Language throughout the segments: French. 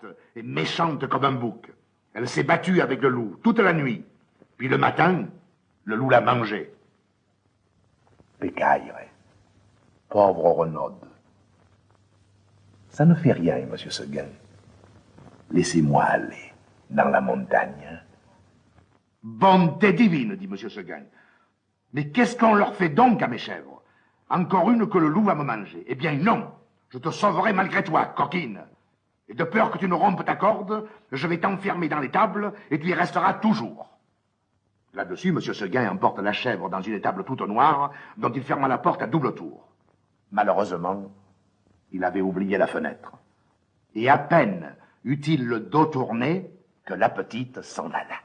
forte et méchante comme un bouc. Elle s'est battue avec le loup toute la nuit. Puis le matin, le loup l'a mangée. Pécaire, pauvre Renaud. Ça ne fait rien, monsieur Seguin. Laissez-moi aller dans la montagne. Bonté divine, dit monsieur Seguin. Mais qu'est-ce qu'on leur fait donc à mes chèvres? Encore une que le loup va me manger. Eh bien non, je te sauverai malgré toi, coquine. Et de peur que tu ne rompes ta corde, je vais t'enfermer dans l'étable et tu y resteras toujours. Là-dessus, monsieur Seguin emporte la chèvre dans une étable toute noire, dont il ferma la porte à double tour. Malheureusement, il avait oublié la fenêtre. Et à peine eut-il le dos tourné que la petite s'en alla.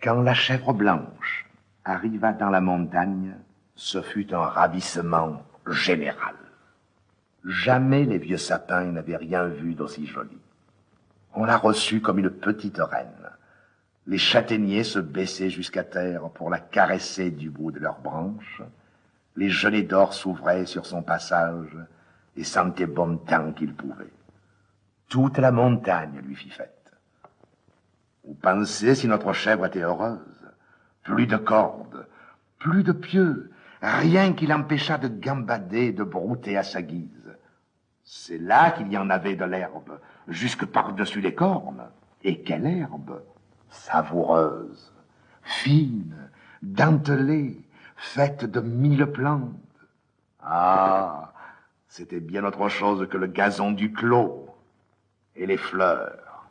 Quand la chèvre blanche arriva dans la montagne, ce fut un ravissement général. Jamais les vieux sapins n'avaient rien vu d'aussi joli. On la reçut comme une petite reine. Les châtaigniers se baissaient jusqu'à terre pour la caresser du bout de leurs branches. Les gelées d'or s'ouvraient sur son passage et sentaient bon temps qu'il pouvait. Toute la montagne lui fit fête. Vous pensez si notre chèvre était heureuse? Plus de cordes, plus de pieux, rien qui l'empêchât de gambader, de brouter à sa guise. C'est là qu'il y en avait de l'herbe, jusque par-dessus les cornes. Et quelle herbe! Savoureuse, fine, dentelée, faite de 1000 plantes. Ah, c'était bien autre chose que le gazon du clos et les fleurs.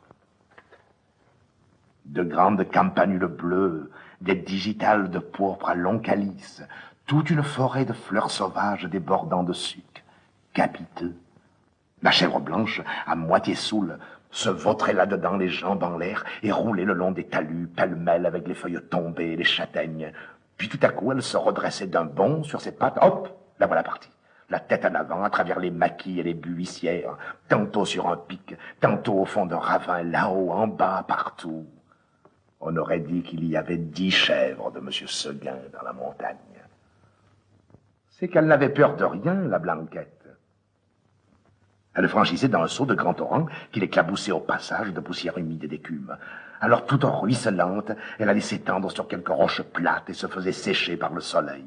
De grandes campanules bleues, des digitales de pourpre à long calice, toute une forêt de fleurs sauvages débordant de suc, capiteux. La chèvre blanche, à moitié saoule, se vautrait là-dedans les jambes en l'air et roulait le long des talus, pêle-mêle avec les feuilles tombées et les châtaignes. Puis tout à coup, elle se redressait d'un bond sur ses pattes. Hop, la voilà partie. La tête en avant, à travers les maquis et les buissières, tantôt sur un pic, tantôt au fond d'un ravin, là-haut, en bas, partout. On aurait dit qu'il y avait 10 chèvres de monsieur Seguin dans la montagne. C'est qu'elle n'avait peur de rien, la Blanquette. Elle franchissait dans un seau de grand torrent qui l'éclaboussait au passage de poussière humide et d'écume. Alors, toute ruisselante, elle allait s'étendre sur quelques roches plates et se faisait sécher par le soleil.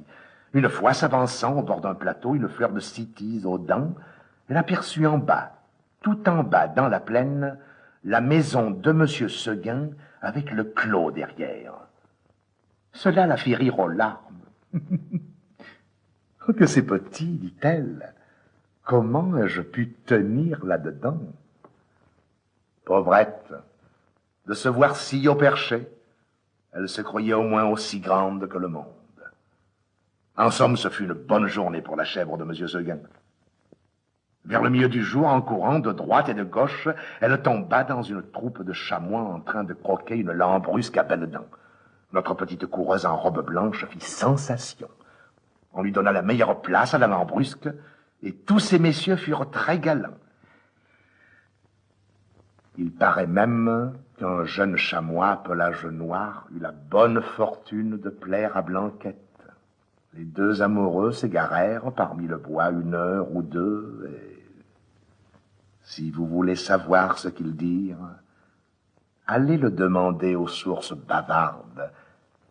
Une fois s'avançant au bord d'un plateau, une fleur de cytise aux dents, elle aperçut en bas, tout en bas, dans la plaine, la maison de monsieur Seguin avec le clos derrière. Cela la fit rire aux larmes. « Oh, que c'est petit, dit-elle. Comment ai-je pu tenir là-dedans? » Pauvrette, de se voir si haut perché, elle se croyait au moins aussi grande que le monde. En somme, ce fut une bonne journée pour la chèvre de monsieur Seguin. Vers le milieu du jour, en courant de droite et de gauche, elle tomba dans une troupe de chamois en train de croquer une lambrusque à belles dents. Notre petite coureuse en robe blanche fit sensation. On lui donna la meilleure place à la lambrusque, et tous ces messieurs furent très galants. Il paraît même qu'un jeune chamois, pelage noir, eut la bonne fortune de plaire à Blanquette. Les deux amoureux s'égarèrent parmi le bois 1 heure ou 2, et si vous voulez savoir ce qu'ils dirent, allez le demander aux sources bavardes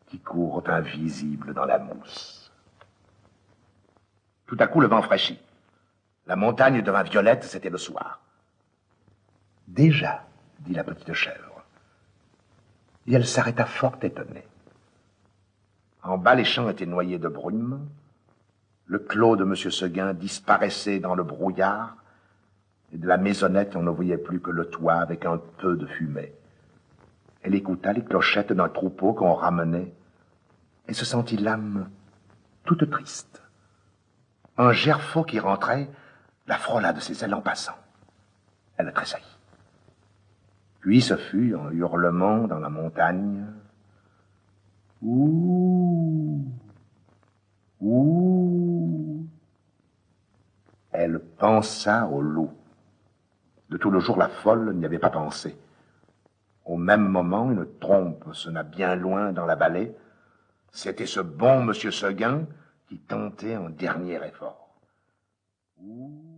qui courent invisibles dans la mousse. Tout à coup, le vent fraîchit. La montagne devint violette, c'était le soir. Déjà, dit la petite chèvre. Et elle s'arrêta fort étonnée. En bas, les champs étaient noyés de brume. Le clos de monsieur Seguin disparaissait dans le brouillard, et de la maisonnette, on ne voyait plus que le toit avec un peu de fumée. Elle écouta les clochettes d'un troupeau qu'on ramenait, et se sentit l'âme toute triste. Un gerfaut qui rentrait la frôla de ses ailes en passant. Elle tressaillit. Puis ce fut un hurlement dans la montagne. Ouh! Ouh! Elle pensa au loup. De tout le jour, la folle n'y avait pas pensé. Au même moment, une trompe sonna bien loin dans la vallée. C'était ce bon monsieur Seguin qui tentait un dernier effort. Ouh!